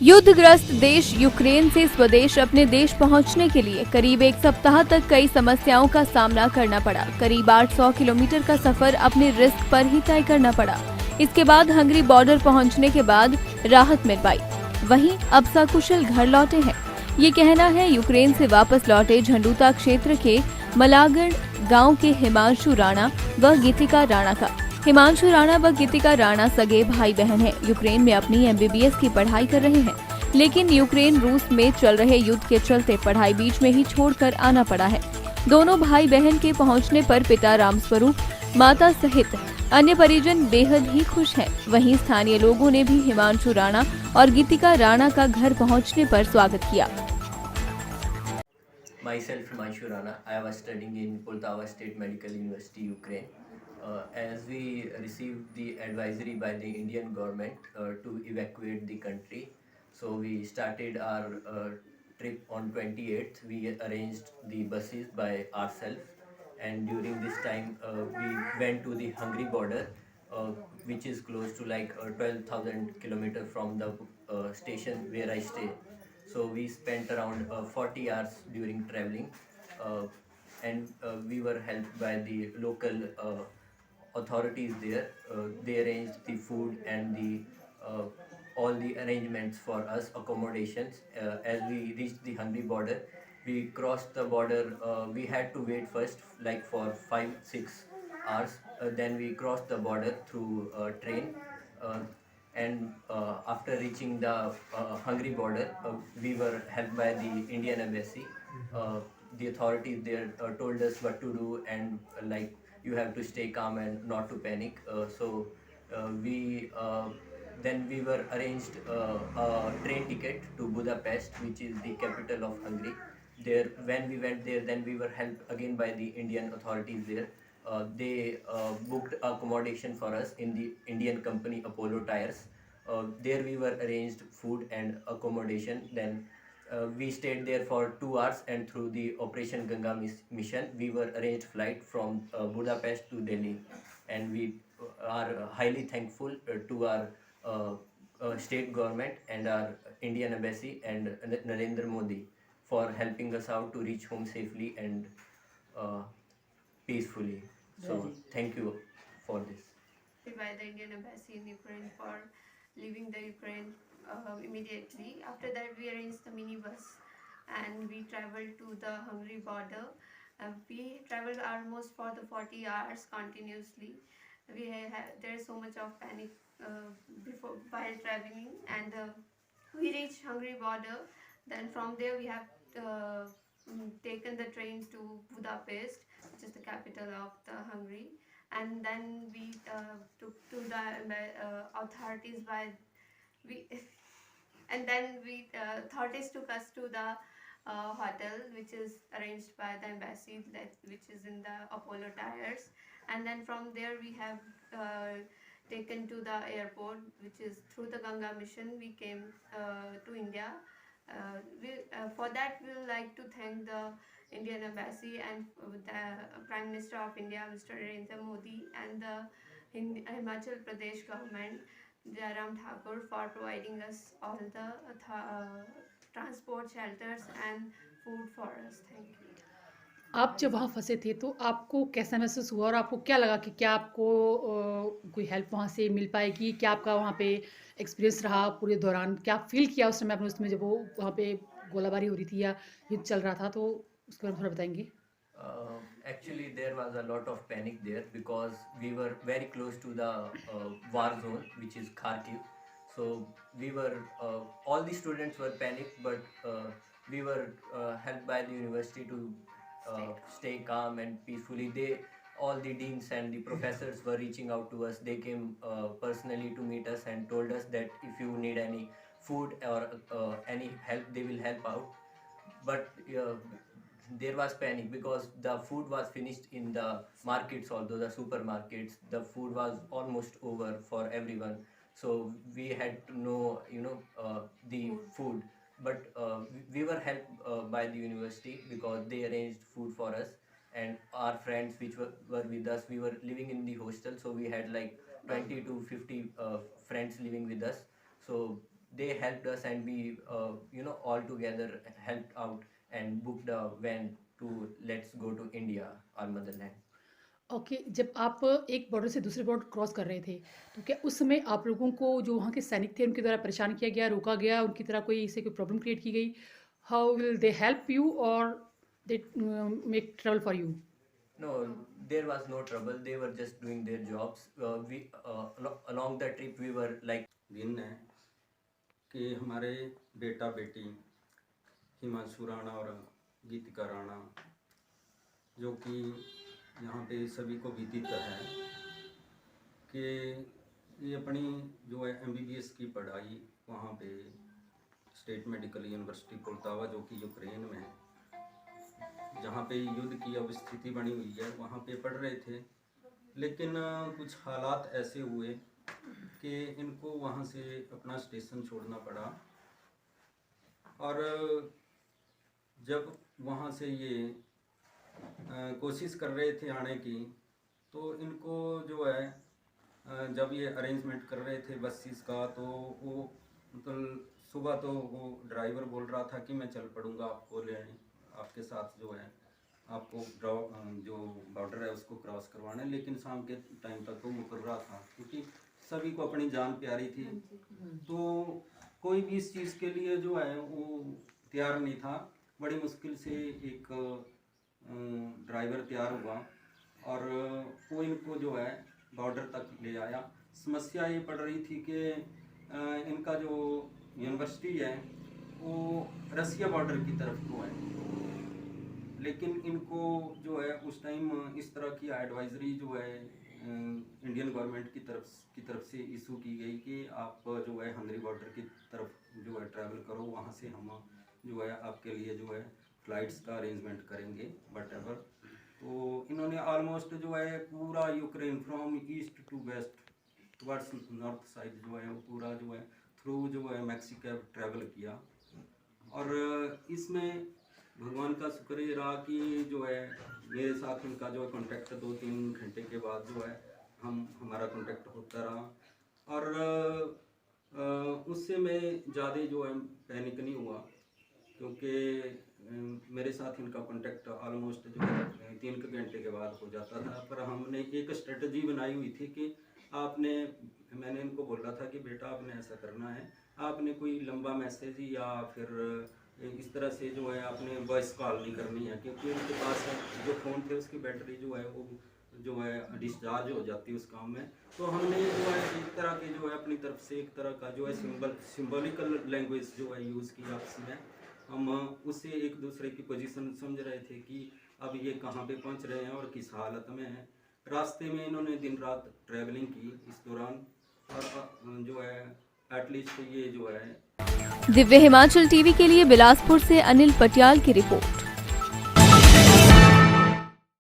युद्धग्रस्त देश यूक्रेन से स्वदेश अपने देश पहुंचने के लिए करीब एक सप्ताह तक कई समस्याओं का सामना करना पड़ा। करीब 800 किलोमीटर का सफर अपने रिस्क पर ही तय करना पड़ा। इसके बाद हंगरी बॉर्डर पहुंचने के बाद राहत मिल पाई। वहीं अब सकुशल घर लौटे हैं। ये कहना है यूक्रेन से वापस लौटे झंडूता क्षेत्र के मलागढ़ गांव के हिमांशु राणा व गीतिका राणा का। हिमांशु राणा व गीतिका राणा सगे भाई बहन हैं। यूक्रेन में अपनी एमबीबीएस की पढ़ाई कर रहे हैं, लेकिन यूक्रेन रूस में चल रहे युद्ध के चलते पढ़ाई बीच में ही छोड़कर आना पड़ा है। दोनों भाई बहन के पहुंचने पर पिता रामस्वरूप, माता सहित अन्य परिजन बेहद ही खुश हैं। वहीं स्थानीय लोगों ने भी हिमांशु राणा और गीतिका राणा का घर पहुंचने पर स्वागत किया। Myself, Himanshu Rana. I was studying in Poltava State Medical University, Ukraine. As we received the advisory by the Indian government to evacuate the country, so we started our trip on 28th. We arranged the buses by ourselves, and during this time, we went to the Hungary border, uh, which is close to like 12,000 kilometers from the station where I stay. So we spent around 40 hours during traveling, uh, and we were helped by the local authorities there. They arranged the food and the all the arrangements for us, accommodations. As we reached the Hungary border, we crossed the border. We had to wait first, like for 5-6 hours. Then we crossed the border through train. Uh, and after reaching the Hungary border, we were helped by the Indian embassy. The authorities there told us what to do, and like you have to stay calm and not to panic. We then we were arranged a train ticket to Budapest, which is the capital of Hungary. There, when we went there, then we were helped again by the Indian authorities there. They booked accommodation for us in the Indian company Apollo Tires. There we were arranged food and accommodation. Then we stayed there for 2 hours, and through the Operation Ganga mission, we were arranged flight from Budapest to Delhi, and we are highly thankful to our state government and our Indian embassy and Narendra Modi for helping us out to reach home safely and uh, peacefully. So thank you for this. By the Indian embassy in Ukraine for leaving the Ukraine immediately. After that, we arranged the minibus and we traveled to the Hungary border. We traveled almost for the 40 hours continuously. There is so much of panic before while traveling, and we reached Hungary border. Then from there we have taken the train to Budapest, which is the capital of the Hungary, and then we took to the authorities by we and then we authorities took us to the hotel, which is arranged by the embassy, which is in the Apollo Tires, and then from there we have taken to the airport, which is through the Ganga mission we came to India. For that we would like to thank the Indian embassy and the Prime Minister of India, Mr. Narendra Modi, and the Himachal Pradesh government, Jairam Thakur, for providing us all the transport, shelters, and food for us. Thank you. आप जब वहाँ फँसे थे तो आपको कैसा महसूस हुआ और आपको क्या लगा कि क्या आपको कोई हेल्प वहाँ से मिल पाएगी? क्या आपका वहाँ पे एक्सपीरियंस रहा पूरे दौरान? क्या आप फ़ील किया उस समय आपने उसमें जब वो वहाँ पे गोलाबारी हो रही थी या युद्ध चल रहा था, तो उसके बारे में थोड़ा बताएँगे? Actually, there was a lot of panic there because we were very close to the war zone, which is Kharkiv. So we were all the students were panicked, but we were helped by the university to stay calm and peacefully. They all the deans and the professors were reaching out to us. They came personally to meet us and told us that if you need any food or any help, they will help out. But there was panic because the food was finished in the markets, although the supermarkets, the food was almost over for everyone. So we had to know, the food. But we were helped by the university because they arranged food for us, and our friends which were with us, we were living in the hostel, so we had like 20 to 50 friends living with us. So they helped us, and we all together helped out and booked a van to let's go to India, our motherland. Okay, जब आप एक border से दूसरे border cross कर रहे थे, तो क्या उस समय आप लोगों को जो वहाँ के सैनिक थे, उनके द्वारा परेशान किया गया, रोका गया, उनकी तरह कोई इससे कोई प्रॉब्लम क्रिएट की गई? How will they help you or they make trouble for you? No, there was no trouble. They were just doing their jobs. Along the trip we were like. दिन है कि हमारे बेटा बेटी हिमांशु राणा और गीतिका राणा, जो कि यहाँ पे सभी को विदित है कि ये अपनी जो है MBBS की पढ़ाई वहाँ पे स्टेट मेडिकल यूनिवर्सिटी पोल्टावा, जो कि यूक्रेन में है, जहाँ पे युद्ध की अब स्थिति बनी हुई है, वहाँ पे पढ़ रहे थे। लेकिन कुछ हालात ऐसे हुए कि इनको वहाँ से अपना स्टेशन छोड़ना पड़ा, और जब वहाँ से ये कोशिश कर रहे थे आने की, तो इनको जो है जब ये अरेंजमेंट कर रहे थे बसेस का, तो वो मतलब सुबह तो वो ड्राइवर बोल रहा था कि मैं चल पड़ूंगा आपको लेने, आपके साथ जो है आपको जो बॉर्डर है उसको क्रॉस करवाना है, लेकिन शाम के टाइम तक वो मुकर रहा था क्योंकि सभी को अपनी जान प्यारी थी। तो कोई भी इस चीज़ के लिए जो है वो तैयार नहीं था। बड़ी मुश्किल से एक ड्राइवर तैयार हुआ और वो इनको जो है बॉर्डर तक ले आया। समस्या ये पड़ रही थी कि इनका जो यूनिवर्सिटी है वो रसिया बॉर्डर की तरफ को है, लेकिन इनको जो है उस टाइम इस तरह की एडवाइजरी जो है इंडियन गवर्नमेंट की तरफ से इशू की गई कि आप जो है हंगरी बॉर्डर की तरफ जो है ट्रैवल करो, वहाँ से हम जो है आपके लिए जो है फ़्लाइट्स का अरेंजमेंट करेंगे वटेवर। तो इन्होंने ऑलमोस्ट जो है पूरा Ukraine from east to west towards north side जो है वो पूरा जो है थ्रू जो है मैक्सिको ट्रैवल किया। और इसमें भगवान का शुक्र ये रहा कि जो है मेरे साथ उनका जो है कॉन्टैक्ट 2-3 घंटे के बाद जो है हमारा कॉन्टैक्ट होता रहा, और उससे मैं ज़्यादा जो है पैनिक नहीं हुआ, क्योंकि मेरे साथ इनका कॉन्टैक्ट ऑलमोस्ट जो है 3 घंटे के बाद हो जाता था। पर हमने एक स्ट्रेटजी बनाई हुई थी कि मैंने इनको बोला था कि बेटा आपने ऐसा करना है, आपने कोई लंबा मैसेज या फिर इस तरह से जो है आपने वॉइस कॉल नहीं करनी है, क्योंकि उनके पास जो फ़ोन थे उसकी बैटरी जो है वो जो है डिस्चार्ज हो जाती है उस काम में। तो हमने जो है एक तरह के जो है अपनी तरफ से एक तरह का जो है सिंबॉलिकल लैंग्वेज जो है यूज़ की आपस में। हम उससे एक दूसरे की पोजीशन समझ रहे थे कि अब ये कहाँ पे पहुँच रहे हैं और किस हालत में हैं। रास्ते में इन्होंने दिन रात ट्रैवलिंग की इस दौरान, और जो है एटलीस्ट ये जो है। दिव्य हिमाचल टीवी के लिए बिलासपुर से अनिल पटियाल की रिपोर्ट।